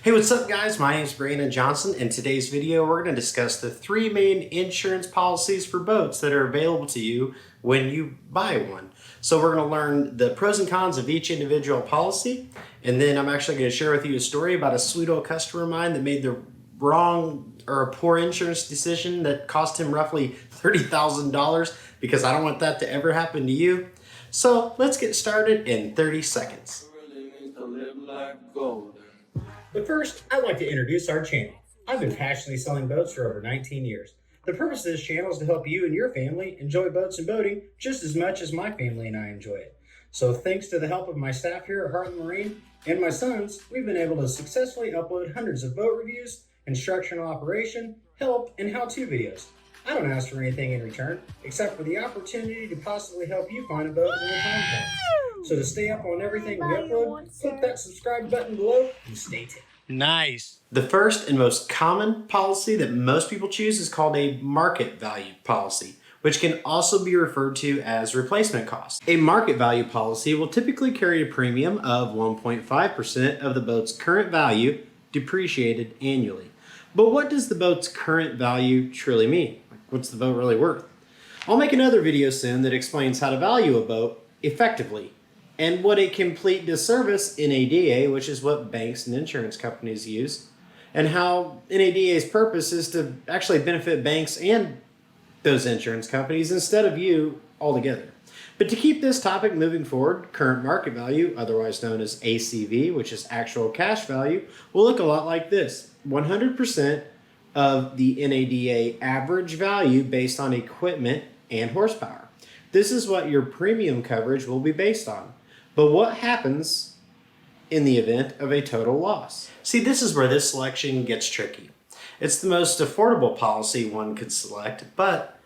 Hey, what's up guys? My name is Brandon Johnson. In today's video, we're going to discuss the three main insurance policies for boats that are available to you when you buy one. So we're going to learn the pros and cons of each individual policy, and then I'm actually going to share with you a story about a sweet old customer of mine that made the wrong or a poor insurance decision that cost him roughly $30,000, because I don't want that to ever happen to you. So let's get started in 30 seconds. But first, I'd like to introduce our channel. I've been passionately selling boats for over 19 years. The purpose of this channel is to help you and your family enjoy boats and boating just as much as my family and I enjoy it. So thanks to the help of my staff here at Heartland Marine and my sons, we've been able to successfully upload hundreds of boat reviews, instructional operation, help, and how-to videos. I don't ask for anything in return, except for the opportunity to possibly help you find a boat when the time comes. So to stay up on everything we upload, click that subscribe button below and stay tuned. Nice. The first and most common policy that most people choose is called a market value policy, which can also be referred to as replacement cost. A market value policy will typically carry a premium of 1.5% of the boat's current value, depreciated annually. But what does the boat's current value truly mean? What's the boat really worth? I'll make another video soon that explains how to value a boat effectively and what a complete disservice NADA, which is what banks and insurance companies use, and how NADA's purpose is to actually benefit banks and those insurance companies instead of you altogether. But to keep this topic moving forward, current market value, otherwise known as ACV, which is actual cash value, will look a lot like this. 100% of the NADA average value based on equipment and horsepower. This is what your premium coverage will be based on. But what happens in the event of a total loss? See, this is where this selection gets tricky. It's the most affordable policy one could select, but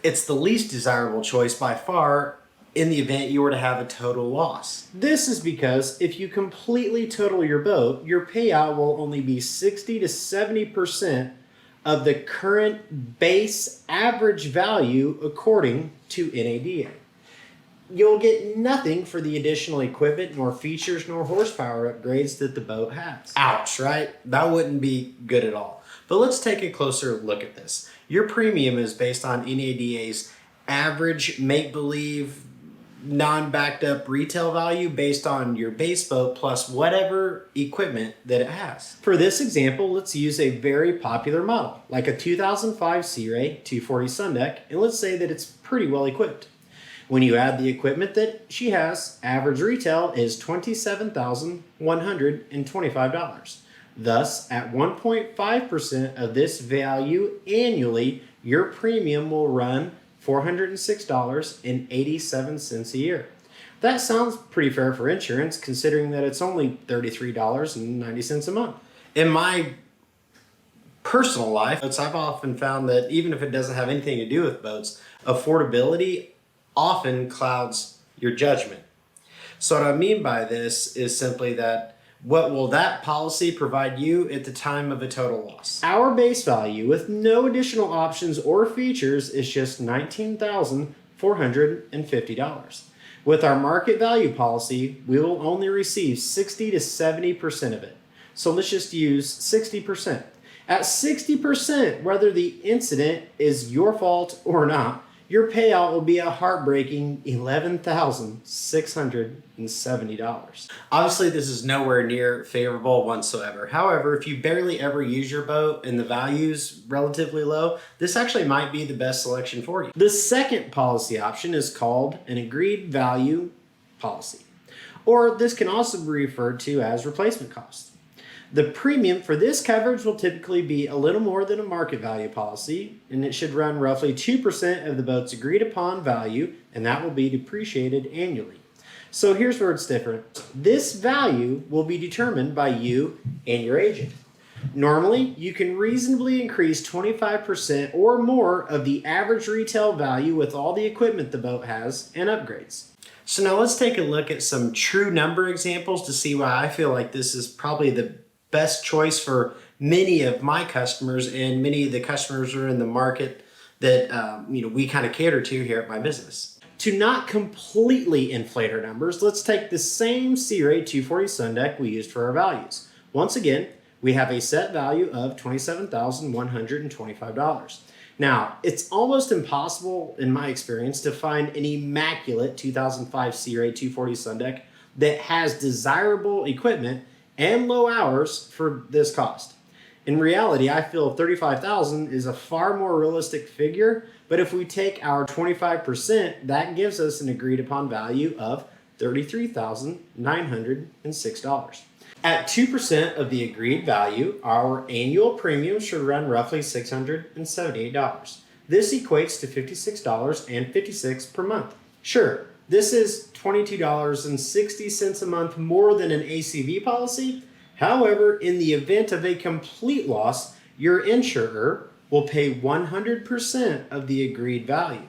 it's the least desirable choice by far in the event you were to have a total loss. This is because if you completely total your boat, your payout will only be 60 to 70% of the current base average value according to NADA. You'll get nothing for the additional equipment, nor features, nor horsepower upgrades that the boat has. Ouch, right? That wouldn't be good at all. But let's take a closer look at this. Your premium is based on NADA's average make-believe, non-backed up retail value based on your base boat plus whatever equipment that it has. For this example, let's use a very popular model, like a 2005 Sea Ray 240 Sundeck, and let's say that it's pretty well equipped. When you add the equipment that she has, average retail is $27,125. Thus, at 1.5% of this value annually, your premium will run $406.87 a year. That sounds pretty fair for insurance, considering that it's only $33.90 a month. In my personal life, I've often found that even if it doesn't have anything to do with boats, affordability often clouds your judgment. So what I mean by this is simply that what will that policy provide you at the time of a total loss? Our base value with no additional options or features is just $19,450. With our market value policy, we will only receive 60 to 70% of it. So let's just use 60%. At 60%, whether the incident is your fault or not, your payout will be a heartbreaking $11,670. Obviously, this is nowhere near favorable whatsoever. However, if you barely ever use your boat and the value's relatively low, this actually might be the best selection for you. The second policy option is called an agreed value policy, or this can also be referred to as replacement cost. The premium for this coverage will typically be a little more than a market value policy, and it should run roughly 2% of the boat's agreed upon value, and that will be depreciated annually. So here's where it's different. This value will be determined by you and your agent. Normally, you can reasonably increase 25% or more of the average retail value with all the equipment the boat has and upgrades. So now let's take a look at some true number examples to see why I feel like this is probably the best choice for many of my customers, and many of the customers are in the market that we kind of cater to here at my business. To not completely inflate our numbers, let's take the same Sea Ray 240 Sundeck we used for our values. Once again, we have a set value of $27,125. Now, it's almost impossible, in my experience, to find an immaculate 2005 Sea Ray 240 Sun Deck that has desirable equipment and low hours for this cost. In reality, I feel $35,000 is a far more realistic figure, but if we take our 25%, that gives us an agreed upon value of $33,906. At 2% of the agreed value, our annual premium should run roughly $678. This equates to $56.56 per month. Sure, this is $22.60 a month more than an ACV policy. However, in the event of a complete loss, your insurer will pay 100% of the agreed value.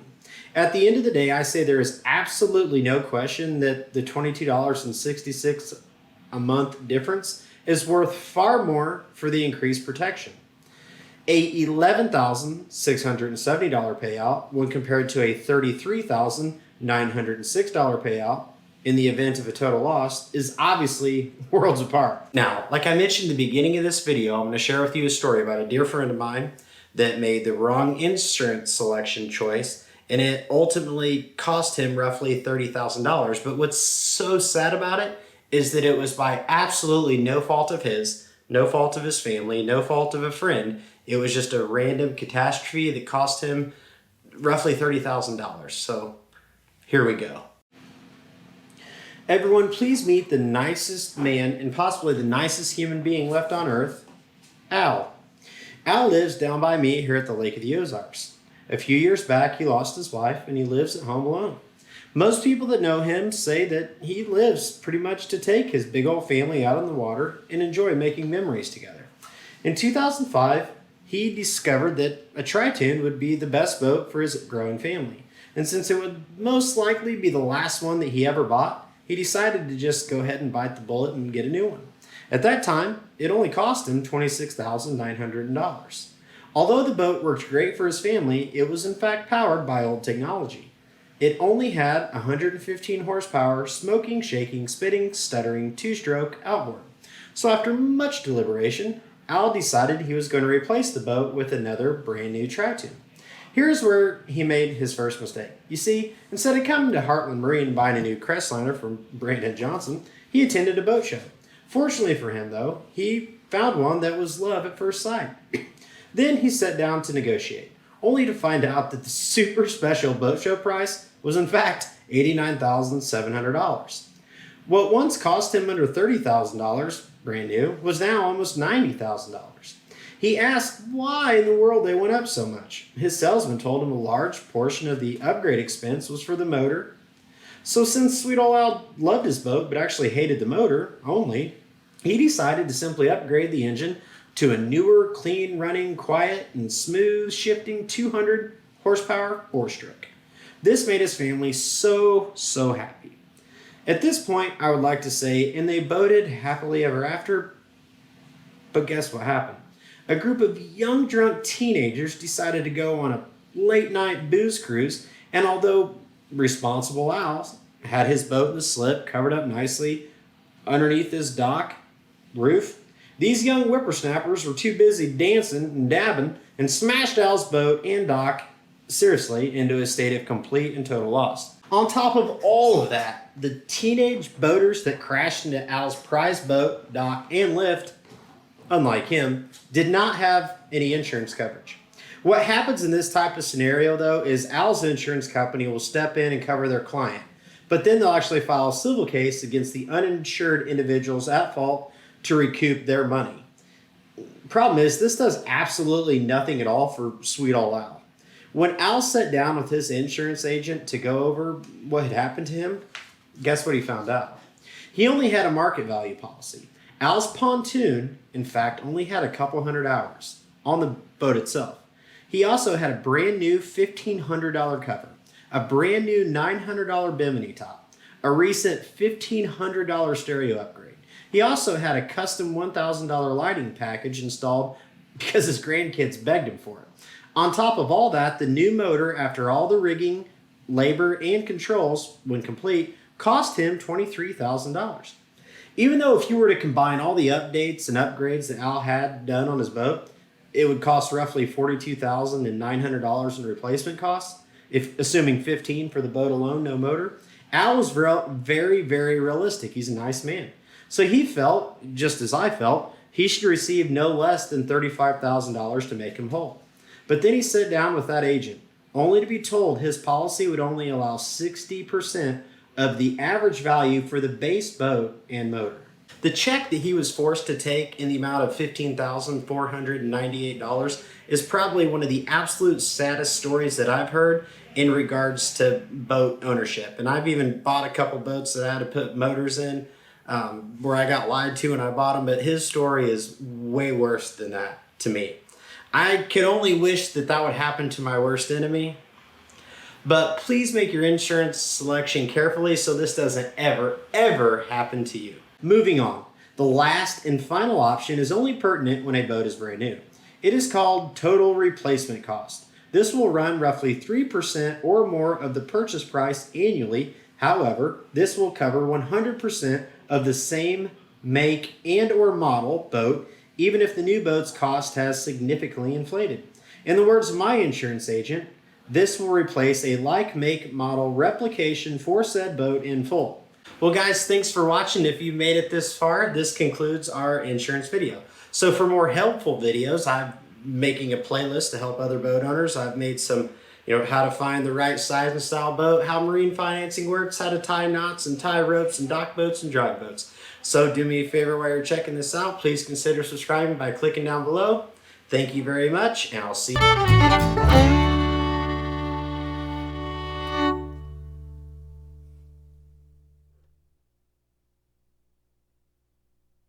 At the end of the day, I say there is absolutely no question that the $22.66 a month difference is worth far more for the increased protection. A $11,670 payout when compared to a $33,906 payout in the event of a total loss is obviously worlds apart. Now, like I mentioned in the beginning of this video, I'm going to share with you a story about a dear friend of mine that made the wrong insurance selection choice, and it ultimately cost him roughly $30,000. But what's so sad about it is that it was by absolutely no fault of his, no fault of his family, no fault of a friend. It was just a random catastrophe that cost him roughly $30,000. So here we go. Everyone, please meet the nicest man and possibly the nicest human being left on earth, Al. Al lives down by me here at the Lake of the Ozarks. A few years back, he lost his wife and he lives at home alone. Most people that know him say that he lives pretty much to take his big old family out on the water and enjoy making memories together. In 2005, he discovered that a Tritune would be the best boat for his growing family. And since it would most likely be the last one that he ever bought, he decided to just go ahead and bite the bullet and get a new one. At that time, it only cost him $26,900. Although the boat worked great for his family, it was in fact powered by old technology. It only had 115 horsepower, smoking, shaking, spitting, stuttering, two-stroke outboard. So after much deliberation, Al decided he was going to replace the boat with another brand new Tritune. Here's where he made his first mistake. You see, instead of coming to Heartland Marine and buying a new Crestliner from Brandon Johnson, he attended a boat show. Fortunately for him, though, he found one that was love at first sight. Then he sat down to negotiate, only to find out that the super special boat show price was in fact $89,700. What once cost him under $30,000 brand new was now almost $90,000. He asked why in the world they went up so much. His salesman told him a large portion of the upgrade expense was for the motor. So since Sweet Old Al loved his boat but actually hated the motor only, he decided to simply upgrade the engine to a newer, clean running, quiet, and smooth shifting 200 horsepower four-stroke. This made his family so happy. At this point, I would like to say, and they boated happily ever after, but guess what happened? A group of young drunk teenagers decided to go on a late night booze cruise, and although responsible Al had his boat in the slip covered up nicely underneath his dock roof, these young whippersnappers were too busy dancing and dabbing and smashed Al's boat and dock seriously into a state of complete and total loss. On top of all of that, the teenage boaters that crashed into Al's prized boat, dock, and lift, unlike him, did not have any insurance coverage. What happens in this type of scenario, though, is Al's insurance company will step in and cover their client, but then they'll actually file a civil case against the uninsured individuals at fault to recoup their money. Problem is, this does absolutely nothing at all for Sweet Old Al. When Al sat down with his insurance agent to go over what had happened to him, guess what he found out? He only had a market value policy. Al's pontoon, in fact, only had a couple hundred hours on the boat itself. He also had a brand new $1,500 cover, a brand new $900 bimini top, a recent $1,500 stereo upgrade. He also had a custom $1,000 lighting package installed because his grandkids begged him for it. On top of all that, the new motor, after all the rigging, labor, and controls, when complete, cost him $23,000. Even though if you were to combine all the updates and upgrades that Al had done on his boat, it would cost roughly $42,900 in replacement costs, if assuming 15 for the boat alone, no motor. Al was very, very realistic. He's a nice man. So he felt, just as I felt, he should receive no less than $35,000 to make him whole. But then he sat down with that agent, only to be told his policy would only allow 60% of the average value for the base boat and motor. The check that he was forced to take in the amount of $15,498 is probably one of the absolute saddest stories that I've heard in regards to boat ownership. And I've even bought a couple boats that I had to put motors in where I got lied to and I bought them, but his story is way worse than that to me. I could only wish that that would happen to my worst enemy. But please make your insurance selection carefully so this doesn't ever happen to you. Moving on, the last and final option is only pertinent when a boat is brand new. It is called total replacement cost. This will run roughly 3% or more of the purchase price annually. However, this will cover 100% of the same make and or model boat, even if the new boat's cost has significantly inflated. In the words of my insurance agent, this will replace a like make model replication for said boat in full. Well guys, thanks for watching. If you made it this far, this concludes our insurance video. So for more helpful videos, I'm making a playlist to help other boat owners. I've made some, how to find the right size and style boat, how marine financing works, how to tie knots and tie ropes and dock boats and drive boats. So do me a favor while you're checking this out, please consider subscribing by clicking down below. Thank you very much, and I'll see you.